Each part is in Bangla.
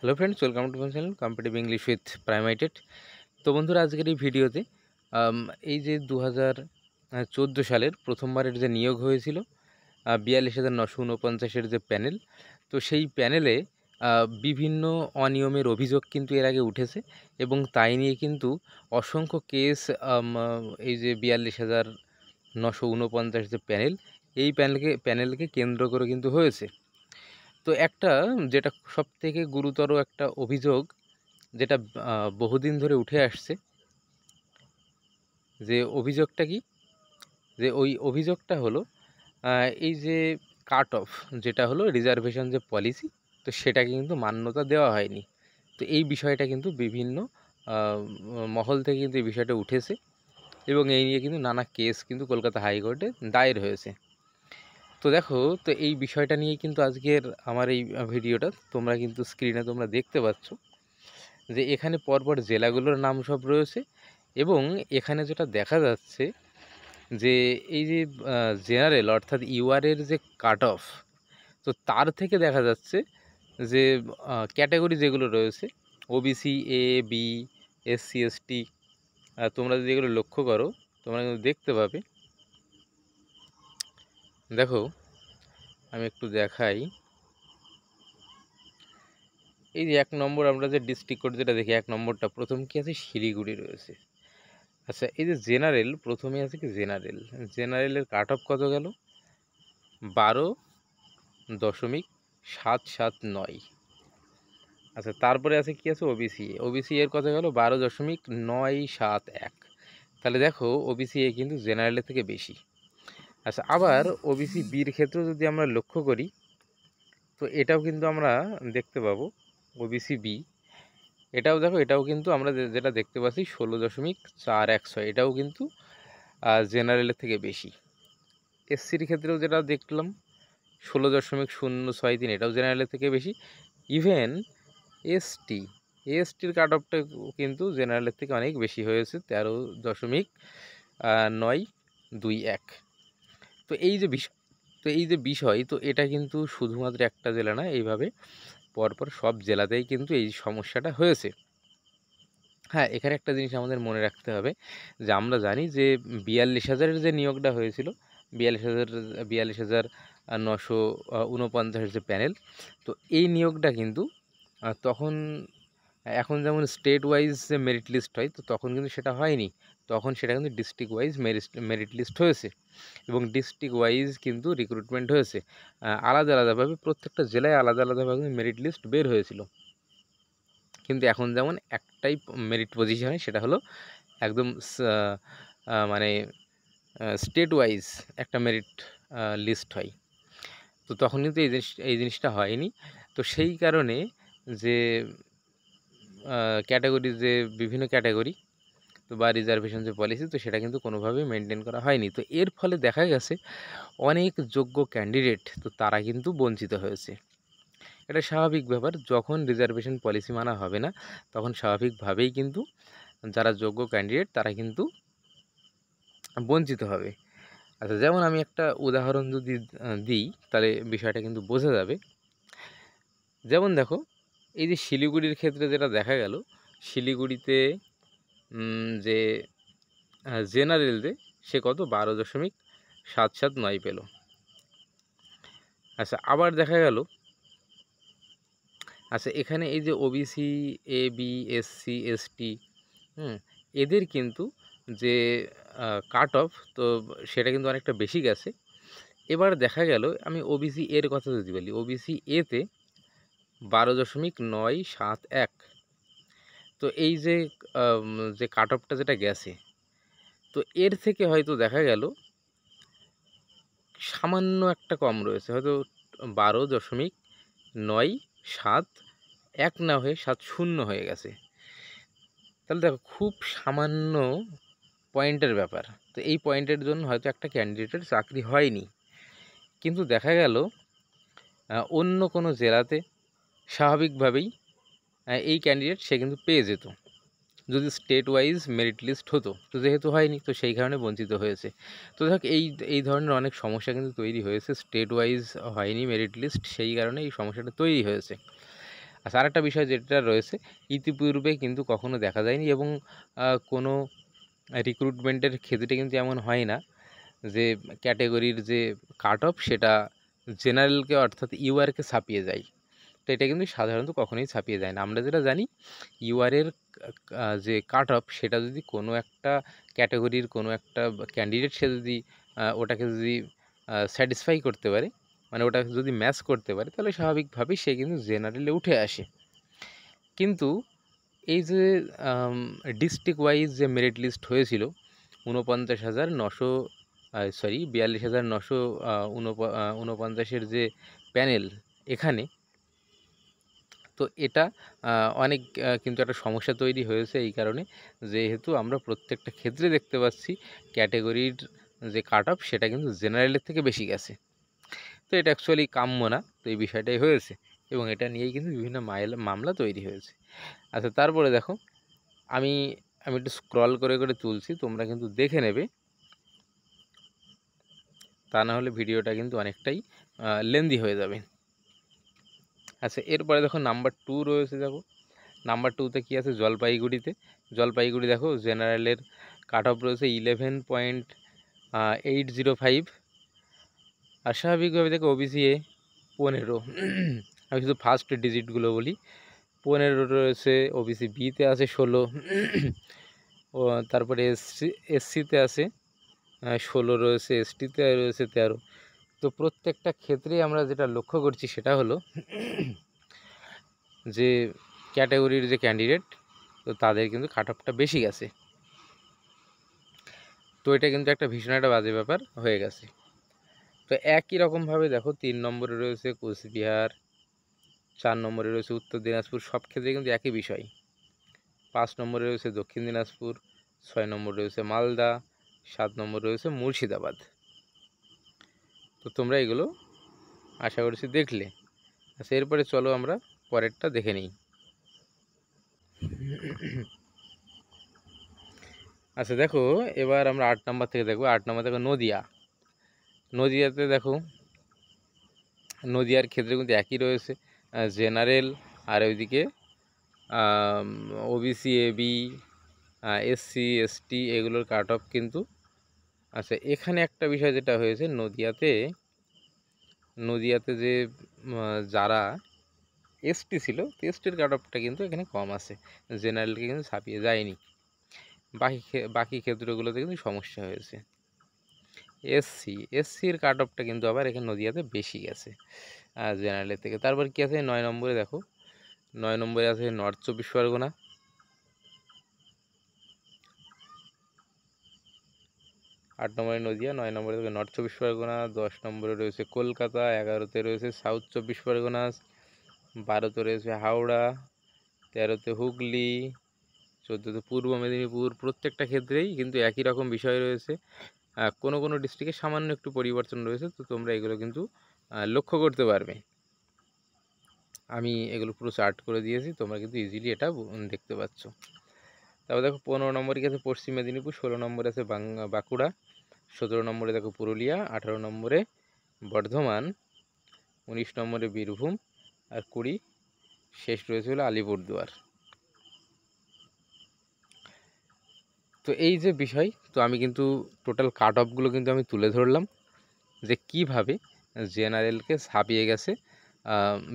Hello friends, welcome to my channel competitive English with প্রাইমাইটেড। তো বন্ধুরা, আজকের এই ভিডিওতে এই যে 2014 সালের প্রথমবারের যে নিয়োগ হয়েছিল 42,949-এর যে প্যানেল, তো সেই প্যানেলে বিভিন্ন অনিয়মের অভিযোগ কিন্তু এর আগে উঠেছে এবং তাই নিয়ে কিন্তু অসংখ্য কেস এই যে 42,949 যে প্যানেল, এই প্যানেলকে কেন্দ্র করে কিন্তু হয়েছে। তো একটা যেটা সবথেকে গুরুতর একটা অভিযোগ, যেটা বহুদিন ধরে উঠে আসছে, যে অভিযোগটা কি, যে ওই অভিযোগটা হলো এই যে কাট অফ, যেটা হলো রিজার্ভেশন যে পলিসি, তো সেটাকে কিন্তু মান্যতা দেওয়া হয়নি। তো এই বিষয়টা কিন্তু বিভিন্ন মহল থেকে কিন্তু এই বিষয়টা উঠেছে এবং এই নিয়ে কিন্তু নানা কেস কিন্তু কলকাতা হাইকোর্টে দায়ের হয়েছে। তো দেখো, তো এই বিষয়টা নিয়েই কিন্তু আজকের আমার এই ভিডিওটা তোমরা কিন্তু স্ক্রিনে তোমরা দেখতে পাচ্ছ, যে এখানে পরপর জেলাগুলোর নাম সব রয়েছে এবং এখানে যেটা দেখা যাচ্ছে যে এই যে জেনারেল অর্থাৎ ইউআরের যে কাট অফ, তো তার থেকে দেখা যাচ্ছে যে ক্যাটাগরি যেগুলো রয়েছে ওবিসি, এ, বি, এসসি, এসটি, তোমরা যদি এগুলো লক্ষ্য করো তোমরা কিন্তু দেখতে পাবে। দেখো, আমি একটু দেখাই। এই যে 1 নম্বর আমরা যে ডিস্ট্রিক্ট কোড যেটা দেখি, 1 নম্বরটা প্রথম কি আছে, শিলিগুড়ি রয়েছে। আচ্ছা, এই যে জেনারেল প্রথমে আছে কি, জেনারেলের কাট অফ কত গেল, 12.779। আচ্ছা, তারপরে আছে কি আছে, ওবিসি এর কত গেল, 12.971। তাহলে দেখো, ওবিসি এ কিন্তু জেনারেলের থেকে বেশি। আচ্ছা, আবার ওবিসি বির ক্ষেত্রেও যদি আমরা লক্ষ্য করি, তো এটাও কিন্তু আমরা দেখতে পাবো, ওবিসি বি, এটাও দেখো, এটাও কিন্তু আমরা যেটা দেখতে পাচ্ছি 16.416, এটাও কিন্তু জেনারেলের থেকে বেশি। এসসির ক্ষেত্রেও যেটা দেখলাম 16.063, এটাও জেনারেলের থেকে বেশি। ইভেন এসটির কাট অফটা কিন্তু জেনারেলের থেকে অনেক বেশি হয়েছে, 13.921। তো এই যে বিষয়, তো এটা কিন্তু শুধুমাত্র একটা জেলা না, এইভাবে পরপর সব জেলাতেই কিন্তু এই সমস্যাটা হয়েছে। হ্যাঁ, এখানে একটা জিনিস আমাদের মনে রাখতে হবে, যে আমরা জানি যে 42,000-এর যে নিয়োগটা হয়েছিল, 42,949 যে প্যানেল, তো এই নিয়োগটা কিন্তু তখন, এখন যেমন স্টেট ওয়াইজ যে মেরিট লিস্ট হয়, তো তখন কিন্তু সেটা হয়নি, তখন সেটা কিন্তু ডিস্ট্রিক্ট ওয়াইজ মেরিট লিস্ট হয়েছে এবং ডিস্ট্রিক্ট ওয়াইজ কিন্তু রিক্রুটমেন্ট হয়েছে। আলাদা আলাদাভাবে প্রত্যেকটা জেলায় আলাদা আলাদাভাবে মেরিট লিস্ট বের হয়েছিল, কিন্তু এখন যেমন একটাই মেরিট পজিশন হয়, সেটা হলো একদম মানে স্টেট ওয়াইজ একটা মেরিট লিস্ট হয়। তো তখন কিন্তু এই জিনিসটা হয়নি। তো সেই কারণে যে ক্যাটাগরি, যে বিভিন্ন ক্যাটাগরি, তো বা রিজার্ভেশন যে পলিসি, তো সেটা কিন্তু কোনোভাবেই মেনটেন করা হয়নি। তো এর ফলে দেখা গেছে অনেক যোগ্য ক্যান্ডিডেট, তো তারা কিন্তু বঞ্চিত হয়েছে। এটা স্বাভাবিক ব্যাপার, যখন রিজার্ভেশন পলিসি মানা হবে না, তখন স্বাভাবিকভাবেই কিন্তু যারা যোগ্য ক্যান্ডিডেট তারা কিন্তু বঞ্চিত হবে। আচ্ছা, যেমন আমি একটা উদাহরণ যদি দিই, তাহলে বিষয়টা কিন্তু বোঝা যাবে। যেমন দেখো, এই যে শিলিগুড়ির ক্ষেত্রে যেটা দেখা গেল, শিলিগুড়িতে যে জেনারেল যে, সে কত 12.779 পেল। আচ্ছা, আবার দেখা গেল, আচ্ছা এখানে এই যে ওবিসি, এ, বি, এসসি, এসটি, এদের কিন্তু যে কাট অফ, তো সেটা কিন্তু অনেকটা বেশি গেছে। এবার দেখা গেল, আমি ওবিসি এর কথা যদি বলি, ওবিসি এতে 12.971। তো এই যে যে কাট অফটা যেটা গেছে, তো এর থেকে হয়তো দেখা গেল সামান্য একটা কম রয়েছে, হয়তো 12.971 না হয়ে 70 হয়ে গেছে। তাহলে দেখো, খুব সামান্য পয়েন্টের ব্যাপার। তো এই পয়েন্টের জন্য হয়তো একটা ক্যান্ডিডেটের চাকরি হয়নি, কিন্তু দেখা গেল অন্য কোনো জেলাতে স্বাভাবিকভাবেই এই ক্যান্ডিডেট সে কিন্তু পেয়ে যেত, যদি স্টেট ওয়াইজ মেরিট লিস্ট হতো। তো যেহেতু হয়নি, তো সেই কারণে বঞ্চিত হয়েছে। তো দেখ, এই ধরনের অনেক সমস্যা কিন্তু তৈরি হয়েছে, স্টেট ওয়াইজ হয়নি মেরিট লিস্ট, সেই কারণে এই সমস্যাটা তৈরি হয়েছে। আচ্ছা, আরেকটা বিষয় যেটা রয়েছে, ইতিপূর্বে কিন্তু কখনো দেখা যায়নি এবং কোনো রিক্রুটমেন্টের ক্ষেত্রে কিন্তু এমন হয় না যে ক্যাটেগরির যে কাট অফ সেটা জেনারেলকে অর্থাৎ ইউআরকে ছাপিয়ে যায়। তো এটা কিন্তু সাধারণত কখনোই ছাপিয়ে যায় না। আমরা যেটা জানি ইউআরের যে কাট অফ সেটা যদি কোনো একটা ক্যাটেগরির কোনো একটা ক্যান্ডিডেট সে যদি ওটাকে যদি স্যাটিসফাই করতে পারে, মানে ওটাকে যদি ম্যাচ করতে পারে, তাহলে স্বাভাবিকভাবেই সে কিন্তু জেনারেলে উঠে আসে। কিন্তু এই যে ডিস্ট্রিক্ট ওয়াইজ যে মেরিট লিস্ট হয়েছিল 49,900 সরি 42,949 যে প্যানেল এখানে, তো এটা অনেক কিন্তু একটা সমস্যা তৈরি হয়েছে এই কারণে, যেহেতু আমরা প্রত্যেকটা ক্ষেত্রে দেখতে পাচ্ছি ক্যাটেগরির যে কাট অফ সেটা কিন্তু জেনারেলের থেকে বেশি গেছে। তো এটা অ্যাকচুয়ালি কাম্য না, তো এই বিষয়টাই হয়েছে এবং এটা নিয়েই কিন্তু বিভিন্ন মামলা তৈরি হয়েছে। আচ্ছা, তারপরে দেখো আমি একটু স্ক্রল করে করে তুলছি, তোমরা কিন্তু দেখে নেবে, তা না হলে ভিডিওটা কিন্তু অনেকটাই লেন্দি হয়ে যাবে। আচ্ছা, এরপরে দেখো নাম্বার 2 রয়েছে। দেখো নাম্বার 2তে কী আছে, জলপাইগুড়ি দেখো জেনারেলের কাট অফ রয়েছে 11.805। আর স্বাভাবিকভাবে দেখো ওবিসি এ 15, আমি শুধু ফার্স্ট ডিজিটগুলো বলি, 15 রয়েছে, ওবিসি বিতে আছে 16, ও তারপরে এসসিতে আছে 16 রয়েছে, এসটিতে রয়েছে 13। তো প্রত্যেকটা ক্ষেত্রেই আমরা যেটা লক্ষ্য করছি সেটা হলো যে ক্যাটাগরির যে ক্যান্ডিডেট, তো তাদের কিন্তু কাট অফটা বেশি গেছে। তো এটা কিন্তু একটা ভীষণ একটা বাজে ব্যাপার হয়ে গেছে। তো একই রকমভাবে দেখো 3 নম্বরে রয়েছে কোচবিহার, 4 নম্বরে রয়েছে উত্তর দিনাজপুর, সব ক্ষেত্রে কিন্তু একই বিষয়। 5 নম্বরে রয়েছে দক্ষিণ দিনাজপুর, 6 নম্বরে রয়েছে মালদা, 7 নম্বরে রয়েছে মুর্শিদাবাদ। তো তোমরা এগুলো আশা করছি দেখলে। আচ্ছা, এরপরে চলো আমরা পরেরটা দেখে নিই। আচ্ছা দেখো, এবার আমরা 8 নম্বর থেকে দেখবো। 8 নম্বর দেখো নদিয়াতে দেখো, নদিয়ার ক্ষেত্রে কিন্তু একই রয়েছে, জেনারেল আর ওইদিকে ওবিসি এবি, এসসি এসটি এগুলোর কাট অফ কিন্তু। আচ্ছা, এখানে একটা বিষয় যেটা হয়েছে নদিয়াতে যে যারা এসটি ছিল, এসটির কাট অফটা কিন্তু এখানে কম আছে, জেনারেলকে কিন্তু ছাপিয়ে যায়নি। বাকি ক্ষেত্রগুলোতে কিন্তু সমস্যা হয়েছে। এসসির কাট অফটা কিন্তু আবার এখানে নদিয়াতে বেশি গেছে জেনারেলের থেকে। তারপর কি আছে 9 নম্বরে দেখো, 9 নম্বরে আছে নর্থ 24 পরগনা, 8 নম্বরে নদিয়া, 9 নম্বরে রয়েছে নর্থ 24 পরগনা, 10 নম্বরে রয়েছে কলকাতা, 11তে রয়েছে সাউথ 24 পরগনা, 12তে রয়েছে হাওড়া, 13তে হুগলি, 14তে পূর্ব মেদিনীপুর। প্রত্যেকটা ক্ষেত্রেই কিন্তু একই রকম বিষয় রয়েছে, কোনো কোনো ডিস্ট্রিক্টে সামান্য একটু পরিবর্তন রয়েছে। তো তোমরা এগুলো কিন্তু লক্ষ্য করতে পারবে, আমি এগুলো পুরো চার্ট করে দিয়েছি, তোমরা কিন্তু ইজিলি এটা দেখতে পাচ্ছ। তারপর দেখো 15 নম্বরে আছে পশ্চিম মেদিনীপুর, 16 নম্বরে আছে বাঁকুড়া, 17 নম্বরে দেখো পুরুলিয়া, 18 নম্বরে বর্ধমান, 19 নম্বরে বীরভূম, আর 20 শেষ রয়েছে হলো আলিপুরদুয়ার। তো এই যে বিষয়, তো আমি কিন্তু টোটাল কাট অফগুলো কিন্তু আমি তুলে ধরলাম যে কিভাবে জেনারেলকে ছাপিয়ে গেছে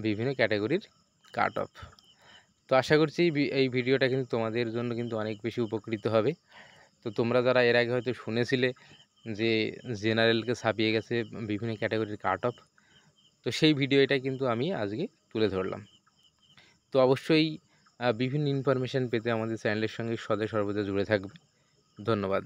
বিভিন্ন ক্যাটাগরির কাট অফ। তো আশা করছি এই ভিডিওটা কিন্তু তোমাদের জন্য কিন্তু অনেক বেশি উপকৃত হবে। তো তোমরা যারা এর আগে হয়তো শুনেছিলে যে জেনারেলকে ছাপিয়ে গেছে বিভিন্ন ক্যাটাগরির কাট অফ, তো সেই ভিডিওটা কিন্তু আমি আজকে তুলে ধরলাম। তো অবশ্যই বিভিন্ন ইনফরমেশান পেতে আমাদের চ্যানেলের সঙ্গে সদা সর্বদা জুড়ে থাকবে। ধন্যবাদ।